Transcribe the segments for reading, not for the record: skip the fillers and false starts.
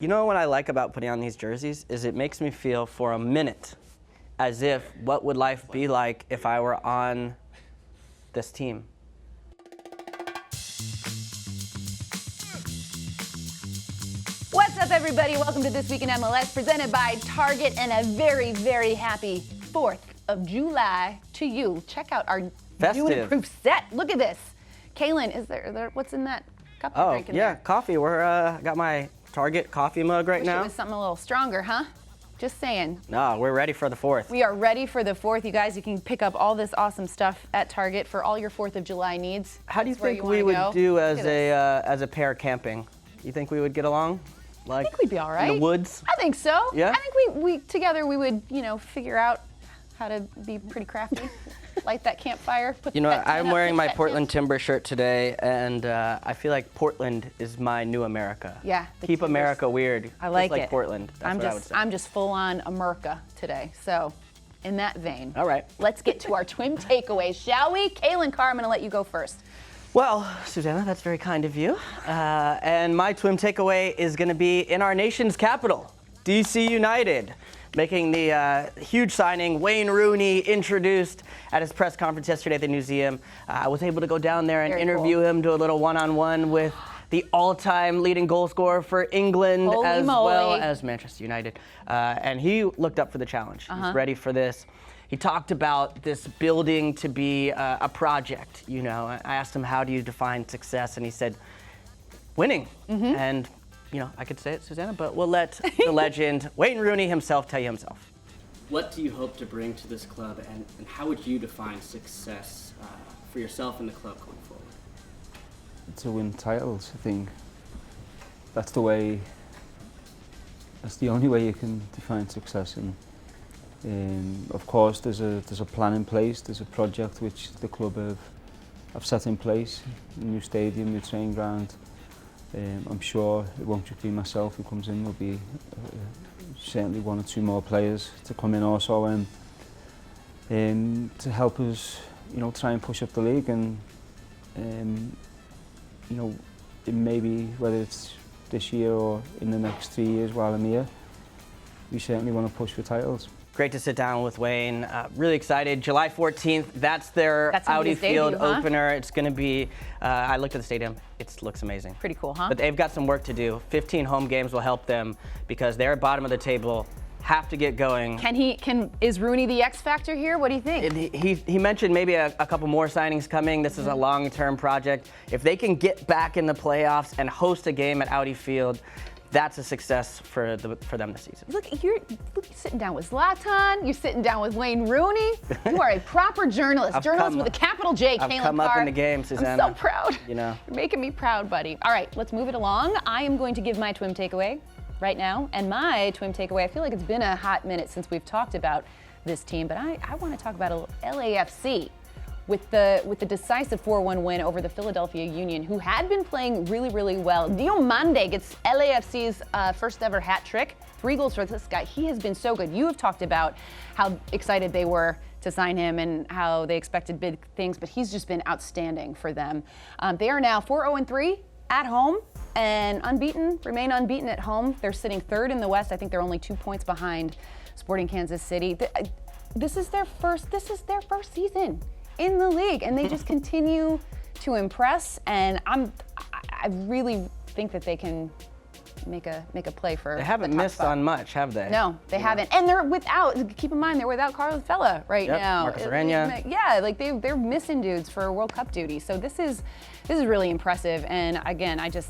You know what I like about putting on these jerseys is it makes me feel for a minute as if what would life be like if I were on this team. What's up, everybody? Welcome to This Week in MLS, presented by Target, and a very, very happy 4th of July to you. Check out our new and improved set. Look at this. Calen, is there what's in that cup you're drinking yeah, there? coffee. We're got my Target coffee mug right now. Wish it was something a little stronger, huh? Just saying. No, we're ready for the 4th. We are ready for the 4th. You guys, you can pick up all this awesome stuff at Target for all your 4th of July needs. How do you think we would do as a pair camping? You think we would get along? Like, I think we'd be all right. In the woods? I think so. Yeah? I think we together we would, figure out how to be pretty crafty. Light that campfire. I'm wearing my Portland Timber shirt today, and I feel like Portland is my new America. Yeah. Keep America weird. I like just it. like Portland. That's what I would say. I'm just full on America today. So, in that vein. All right. Let's get to our twin takeaways, shall we? Calen Carr, I'm going to let you go first. Well, Susannah, that's very kind of you. And my twin takeaway is going to be in our nation's capital, DC United, making the huge signing. Wayne Rooney introduced at his press conference yesterday at the museum. I was able to go down there and interview him, do a little one-on-one with the all-time leading goal scorer for England as well as Manchester United. And he looked up for the challenge. He's ready for this. He talked about this building to be a project. I asked him, how do you define success? And he said, winning. And, I could say it, Susannah, but we'll let the legend, Wayne Rooney himself, tell you himself. What do you hope to bring to this club, and how would you define success for yourself and the club going forward? To win titles, I think. That's the only way you can define success. And of course, there's a plan in place. There's a project which the club have set in place. A new stadium, new training ground. I'm sure it won't just be myself who comes in. There'll be certainly one or two more players to come in also, to help us, try and push up the league. And it maybe whether it's this year or in the next 3 years while I'm here, we certainly want to push for titles. Great to sit down with Wayne. Really excited. July 14th, that's their Audi Field opener. It's going to be, I looked at the stadium, it looks amazing. Pretty cool, huh? But they've got some work to do. 15 home games will help them because they're at bottom of the table, have to get going. Is Rooney the X factor here? What do you think? He mentioned maybe a couple more signings coming. This is a long-term project. If they can get back in the playoffs and host a game at Audi Field, that's a success for them this season. Look, you're sitting down with Zlatan. You're sitting down with Wayne Rooney. You are a proper journalist. With a capital J, Calen Carr. I've come up in the game, Susannah. I'm so proud. You're making me proud, buddy. All right, let's move it along. I am going to give my twin takeaway right now. And my twin takeaway, I feel like it's been a hot minute since we've talked about this team, but I want to talk about LAFC. With the decisive 4-1 win over the Philadelphia Union, who had been playing really, really well. Diomande gets LAFC's first ever hat trick. 3 goals for this guy. He has been so good. You have talked about how excited they were to sign him and how they expected big things, but he's just been outstanding for them. They are now 4-0-3 at home and remain unbeaten at home. They're sitting 3rd in the West. I think they're only 2 points behind Sporting Kansas City. This is their first season in the league, and they just continue to impress. And I really think that they can make a play for. They haven't missed on much, have they? No, they haven't. And they're without. Keep in mind, they're without Carlos Vela right now. Marcus Arena. Yeah, like they're missing dudes for World Cup duty. So this is really impressive. And again, it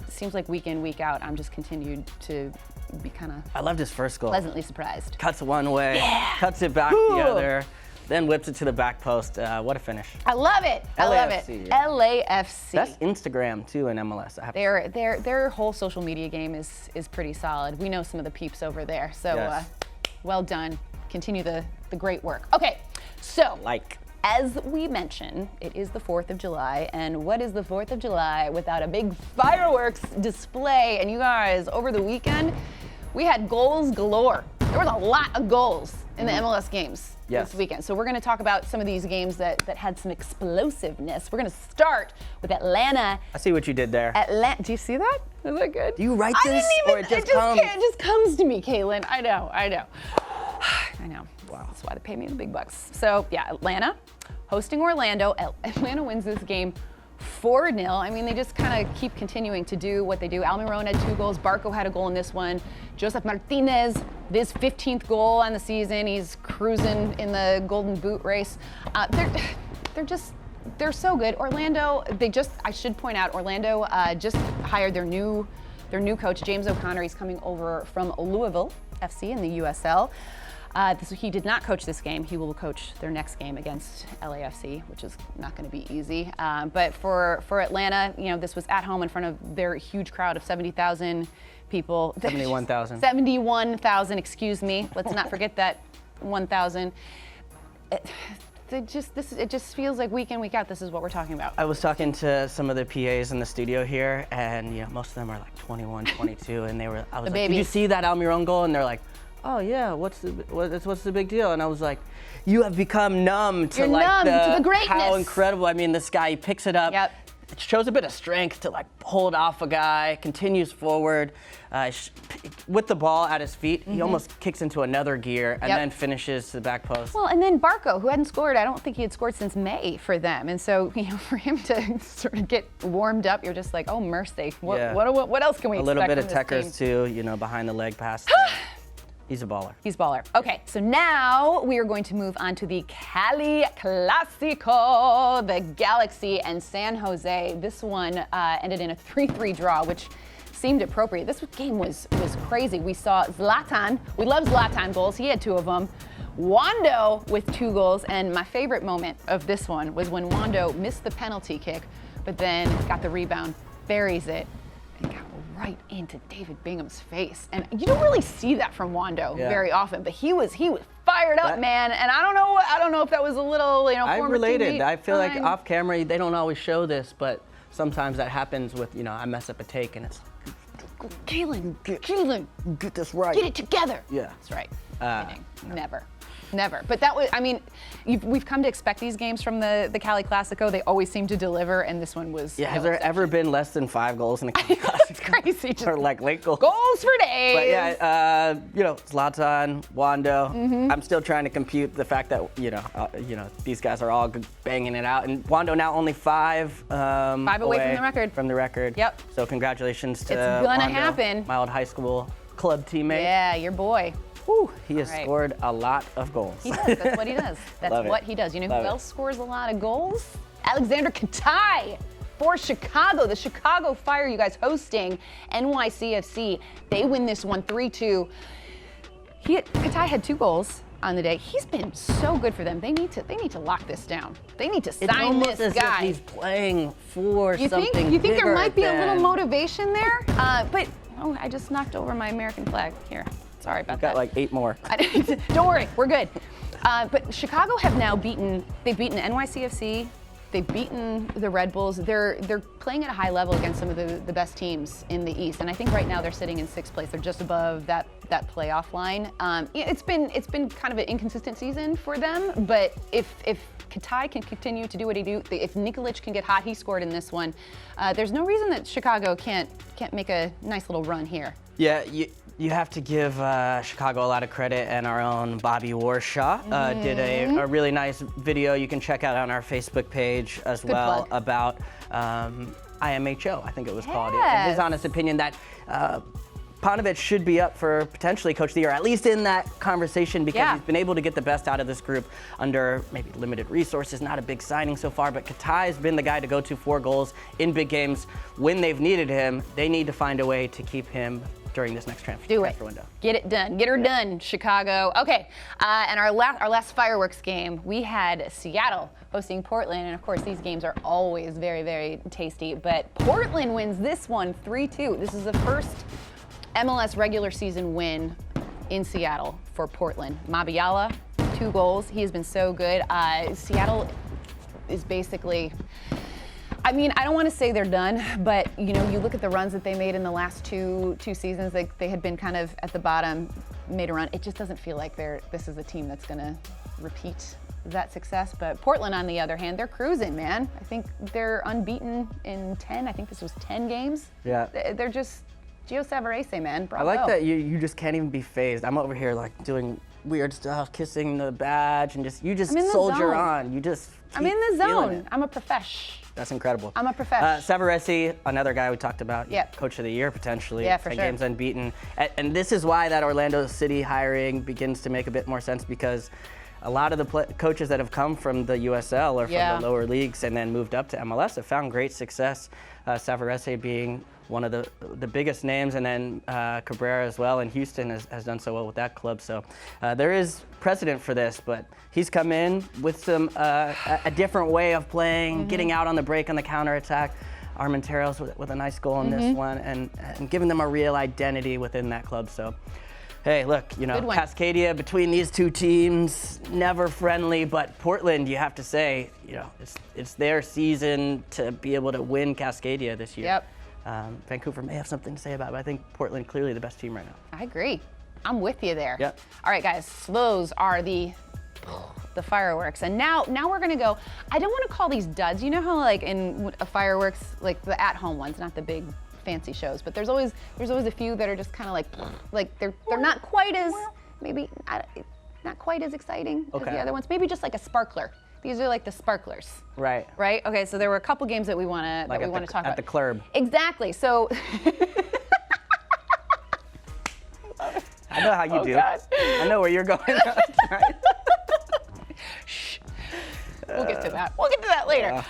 seems like week in, week out, I'm just continued to be kind of. I loved his first goal. Pleasantly surprised. Cuts one way, cuts it back the other. Then whips it to the back post. What a finish. I love it. I love it. LAFC. That's Instagram too in MLS. Their whole social media game is pretty solid. We know some of the peeps over there. So well done. Continue the great work. Okay, so as we mentioned, it is the 4th of July. And what is the 4th of July without a big fireworks display? And you guys, over the weekend, we had goals galore. there was a lot of goals in the MLS games Yes. this weekend. So we're going to talk about some of these games that had some explosiveness. We're going to start with Atlanta. I see what you did there. Do you see that? Is that good? Do you write I this, didn't even, or it just comes? It just comes to me, Calen. I know. I know. Wow. That's why they pay me the big bucks. So yeah, Atlanta hosting Orlando. Atlanta wins this game 4-0. I mean, they just kind of keep continuing to do what they do. Almiron had 2 goals. Barco had a goal in this one. Joseph Martinez, his 15th goal on the season. He's cruising in the Golden Boot race. They're so good. Orlando, I should point out, Orlando just hired their new coach, James O'Connor. He's coming over from Louisville FC in the USL. He did not coach this game. He will coach their next game against LAFC, which is not going to be easy. But for Atlanta, this was at home in front of their huge crowd of 70,000 people. 71,000. 71,000, excuse me. Let's not forget that 1,000. It just feels like week in, week out, this is what we're talking about. I was talking to some of the PAs in the studio here, and most of them are like 21, 22, and I was like, babies. "Did you see that Almiron goal?" And they're like, "Oh yeah, what's the big deal?" And I was like, "You have become numb to You're numb to the greatness. How incredible! I mean, this guy, he picks it up. Yep. It shows a bit of strength to hold off a guy, continues forward, with the ball at his feet. He almost kicks into another gear and then finishes to the back post. Well, and then Barco, who hadn't scored, I don't think he had scored since May for them. And so, for him to sort of get warmed up, you're just like, oh, mercy. What else can we expect? A little bit of from this Tekers team? too, behind the leg pass. He's a baller. He's baller. Okay, so now we are going to move on to the Cali Clásico, the Galaxy and San Jose. This one ended in a 3-3 draw, which seemed appropriate. This game was crazy. We saw Zlatan. We love Zlatan goals. He had 2 of them. Wando with 2 goals, and my favorite moment of this one was when Wando missed the penalty kick, but then got the rebound, buries it, and got right into David Bingham's face. And you don't really see that from Wando very often, but he was fired up, man. And I don't know if that was a little, I former related. teammate I feel like time. off camera, they don't always show this, but sometimes that happens with, I mess up a take and it's Calen, get this right. get it together. Yeah. That's right. Kidding. Never. But that was, we've come to expect these games from the Cali Clásico. They always seem to deliver, and this one was. Yeah, has no there exception. ever been less than 5 goals in a Cali Clásico? It's crazy. Just or late goals. goals for days. But yeah, Zlatan, Wando. I'm still trying to compute the fact that these guys are all banging it out, and Wando now only 5 away from the record. Yep. So congratulations to It's gonna Wando, happen. my old high school club teammate. Yeah, your boy. Whew, he has right. scored a lot of goals. He does. That's what he does. That's Love it. what he does. You know Love who it. else scores a lot of goals? Alexander Katai for Chicago. The Chicago Fire, you guys, hosting NYCFC. They win this one 3-2. Katai had 2 goals on the day. He's been so good for them. They need to lock this down. They need to It's sign almost this as guy. if he's playing for something You think there bigger might be a little than- motivation there? But I just knocked over my American flag here. Sorry about Got that. like 8 more. Don't worry, we're good. But Chicago have now beaten NYCFC. They've beaten the Red Bulls. They're playing at a high level against some of the best teams in the East, and I think right now they're sitting in 6th place. They're just above that playoff line. It's been kind of an inconsistent season for them, but if Katai can continue to do what he do, if Nikolic can get hot, he scored in this one. There's no reason that Chicago can't make a nice little run here. Yeah, you have to give Chicago a lot of credit, and our own Bobby Warshaw did a really nice video you can check out on our Facebook page as Good well plug. about IMHO, I think it was called. In Yes. his honest opinion that Paunovic should be up for potentially Coach of the Year, at least in that conversation, because he's been able to get the best out of this group under maybe limited resources, not a big signing so far, but Katai's been the guy to go to 4 goals in big games when they've needed him. They need to find a way to keep him during this next transfer window. Get it done. Get her done, Chicago. Okay, and our last fireworks game, we had Seattle hosting Portland, and of course these games are always very, very tasty, but Portland wins this one 3-2. This is the first MLS regular season win in Seattle for Portland. Mabiala, 2 goals. He has been so good. Seattle is basically, I mean, I don't want to say they're done, but you know, you look at the runs that they made in the last two seasons. They had been kind of at the bottom, made a run. It just doesn't feel like this is a team that's going to repeat that success. But Portland, on the other hand, they're cruising, man. I think they're unbeaten in 10. I think this was 10 games. Yeah. They're just Gio Savarese, man. Bravo. I like that you just can't even be phased. I'm over here like doing weird stuff, kissing the badge, and you just soldier on. You just I'm in the feeling zone. it. I'm a profesh. That's incredible. I'm a profesh. Savarese, another guy we talked about, Yeah. coach of the year potentially. Yeah, for 10 sure. games unbeaten. And this is why that Orlando City hiring begins to make a bit more sense, because a lot of the coaches that have come from the USL or from the lower leagues and then moved up to MLS have found great success. Savarese being one of the biggest names, and then Cabrera as well in Houston has done so well with that club. So there is precedent for this, but he's come in with some a different way of playing, getting out on the break on the counterattack. Armenteros with a nice goal in this one, and giving them a real identity within that club. So, hey, look, you know, Cascadia between these two teams, never friendly, but Portland, you have to say, you know, it's their season to be able to win Cascadia this year. Yep. Vancouver may have something to say about it, but I think Portland clearly the best team right now. I agree. I'm with you there. Yep. All right, guys, those are the fireworks. And now we're gonna go. I don't want to call these duds. You know how like in a fireworks, like the at-home ones, not the big fancy shows, but there's always a few that are just kind of like they're not quite as not quite as exciting as the other ones. Maybe just like a sparkler. These are like the sparklers. Right. Right? Okay, so there were a couple games that we want to talk about. At the club. Exactly. So I know how you do. God. I know where you're going. Right? We'll get to that. We'll get to that later.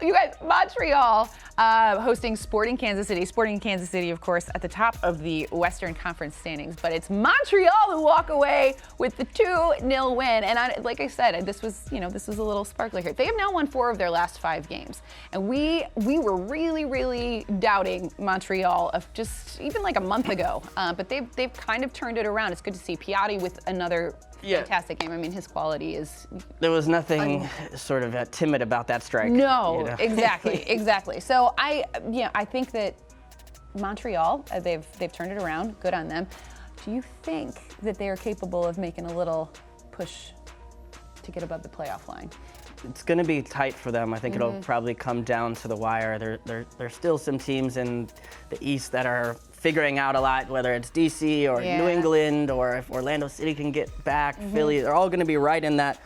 You guys, Montreal hosting Sporting Kansas City. Sporting Kansas City, of course, at the top of the Western Conference standings. But it's Montreal who walk away with the 2-0 win. And like I said, this was a little sparkler here. They have now won 4 of their last 5 games. And we were really, really doubting Montreal of just even like a month ago. But they've kind of turned it around. It's good to see Piatti with another fantastic game. I mean, his quality is... There was nothing sort of timid about that strike. No, you know? exactly. So I think that Montreal, they've turned it around. Good on them. Do you think that they are capable of making a little push to get above the playoff line? It's going to be tight for them. I think it'll probably come down to the wire. There's still some teams in the East that are figuring out a lot, whether it's DC or New England, or if Orlando City can get back, Philly. They're all going to be right in that,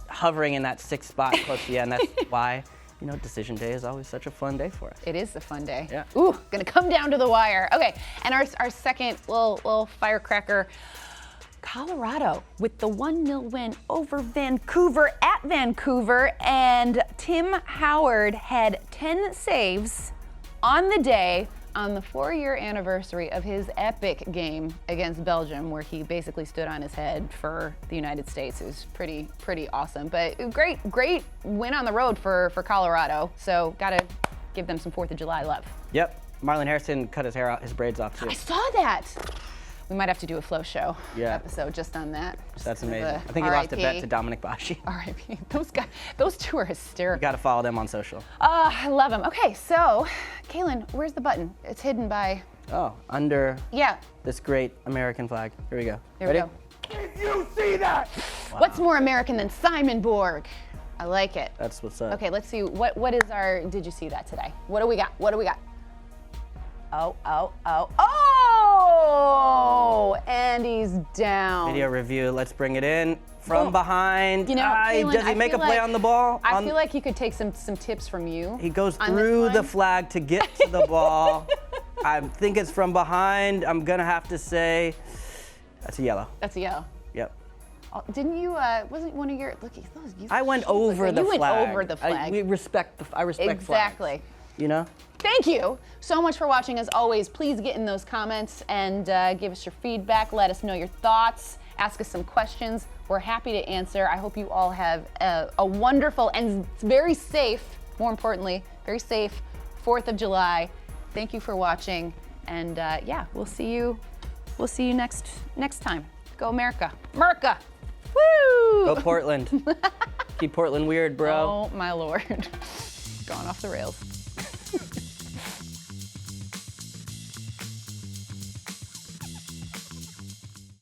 hovering in that 6th spot close to the end. That's why, you know, decision day is always such a fun day for us. It is a fun day. Yeah. Ooh, gonna come down to the wire. Okay, and our second little firecracker, Colorado with the 1-0 win over Vancouver at Vancouver, and Tim Howard had 10 saves on the day on the 4-year anniversary of his epic game against Belgium, where he basically stood on his head for the United States. It was pretty awesome, but great win on the road for Colorado. So gotta give them some 4th of July love. Yep, Marlon Harrison cut his braids off too. I saw that. We might have to do a Flow Show episode just on that. That's amazing. I think he lost a bet to Dominic Boschi. R.I.P. Those two are hysterical. You got to follow them on social. I love them. Okay, so, Calen, where's the button? It's hidden by... Oh, under this great American flag. Here we go. There we go. Did you see that? Wow. What's more American than Simon Borg? I like it. That's what's up. Okay, let's see. What is our... Did you see that today? What do we got? Oh, and he's down. Video review. Let's bring it in from behind. You know, Calen, does he make a play on the ball? I feel like he could take some tips from you. He goes through the flag to get to the ball. I think it's from behind. I'm gonna have to say that's a yellow. That's a yellow. Yep. Didn't you? Wasn't one of your? Look, I went over the flag. You went over the flag. I respect flags. Exactly. You know? Thank you so much for watching. As always, please get in those comments and give us your feedback. Let us know your thoughts. Ask us some questions. We're happy to answer. I hope you all have a wonderful and very safe, more importantly, very safe 4th of July. Thank you for watching. And we'll see you next time. Go America. America. Woo! Go Portland. Keep Portland weird, bro. Oh, my Lord. gone off the rails.